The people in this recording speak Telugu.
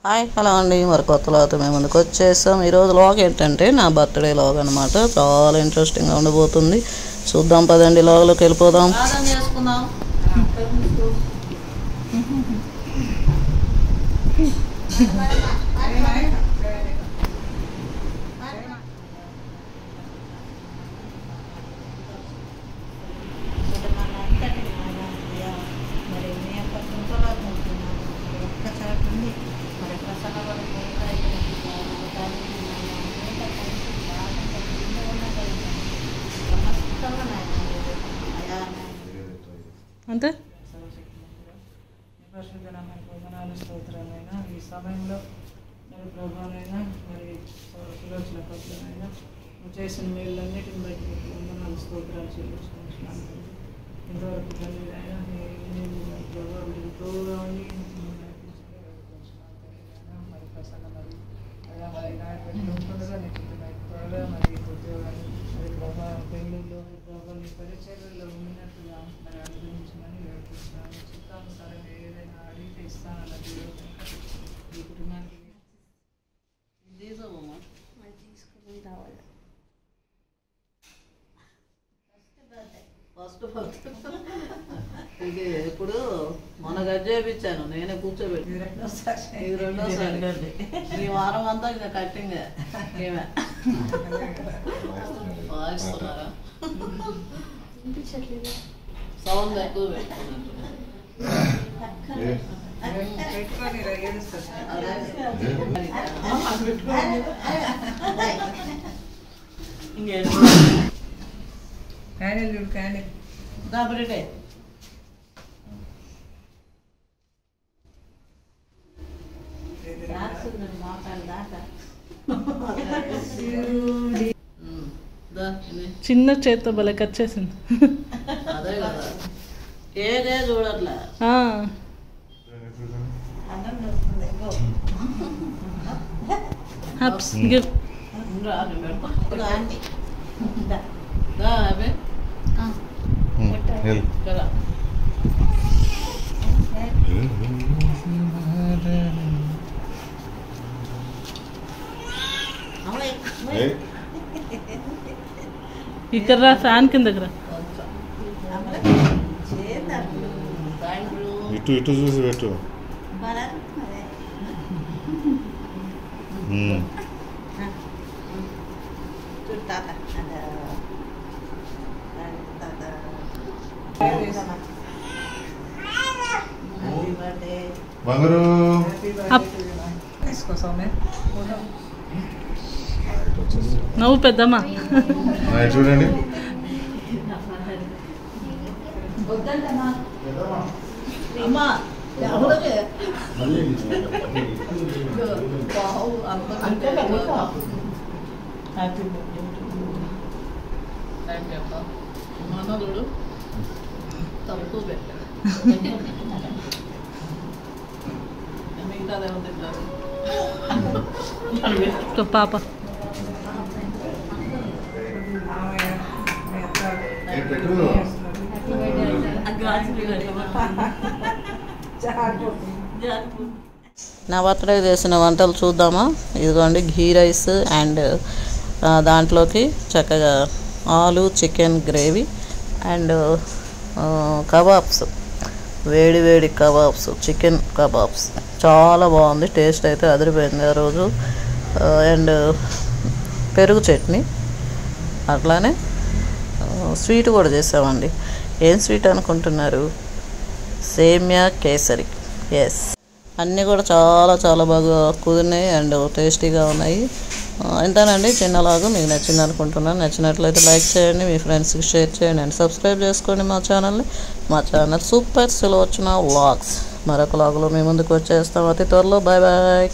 హాయ్ హలో అండి, మరి కొత్త లాతో మేము ముందుకు వచ్చేసాం. ఈరోజు లాగ్ ఏంటంటే నా బర్త్డే లాగ్ అనమాట. చాలా ఇంట్రెస్టింగ్గా ఉండబోతుంది. చూద్దాం పదండి, లాగ్లోకి వెళ్ళిపోదాం. చేసుకుందాం. అంతే స్తోత్రమైనా ఈ సమయంలో మరి ప్రభావైనా మరి సులోచన పట్లనైనా నువ్వు చేసిన మేళ్ళన్నిటిని బట్టి వందనాలు స్తోత్రాలు చెల్లించుకుంటున్నాను. ఇంతవరకు తల్లి అయినా ప్రభావం తోడుగా ఉండి మరి ప్రసన్న మరి అలా మరి నాయకులుగా నీకు త్వరగా మరి ఉద్యోగాన్ని మరి ప్రభావం పెళ్ళిళ్ళు ప్రభావం పరిచర్యలో ఉన్నట్టుగా మరి అనుభవించమని వేడుకుంటున్నాను. చిత్తానుసారంగా ఏదైనా అడిగితే ఇస్తానన్నది ఈ కుటుంబానికి ఫస్ట్ ఇది ఇప్పుడు మొన్న గది చేయించాను, నేనే కూర్చోబెట్టి. ఇది రెండోసారి ఈ వారం అంతా ఇంకా కట్టింగ్ ఏమే వాయిస్తున్నారా? సౌండ్ ఎక్కువ పెట్టుకున్నట్టు క్యాండిల్ క్యాండిల్ దాబరిటే చిన్న చేత్తో భలే కట్ చేసింది. అదే కదా, ఏదే చూడట్లే. కదా ఇక్కడ ఫ్యాన్ కిందకి రా. ఇటు ఇటు చూసి పెట్టు. బంగారు నవ్వు పెద్దమ్మా చూడండి. అమ్మా మనదుడు తక్కువ పెట్టాడు. మిగతాదేమో తింటారు పాప. నా బర్త్డే చేసిన వంటలు చూద్దామా? ఇదిగోండి ఘీ రైస్ అండ్ దాంట్లోకి చక్కగా ఆలు చికెన్ గ్రేవీ అండ్ కబాబ్స్, వేడి వేడి కబాబ్స్, చికెన్ కబాబ్స్. చాలా బాగుంది, టేస్ట్ అయితే అదిరిపోయింది ఆ రోజు. అండ్ పెరుగు చట్నీ, అట్లానే స్వీట్ కూడా చేసామండి. ఏం స్వీట్ అనుకుంటున్నారు? సేమియా కేసరి. ఎస్, అన్నీ కూడా చాలా చాలా బాగా కుదిరినాయి అండ్ టేస్టీగా ఉన్నాయి. ఎంతేనండి చిన్నలాగా మీకు నచ్చింది అనుకుంటున్నాను. నచ్చినట్లయితే లైక్ చేయండి, మీ ఫ్రెండ్స్కి షేర్ చేయండి అండ్ సబ్స్క్రైబ్ చేసుకోండి మా ఛానల్ని. మా ఛానల్ సూపర్ సులోచన వ్లాగ్స్. మరొక లాగ్లో మీ ముందుకు వచ్చేస్తాం అతి త్వరలో. Bye bye.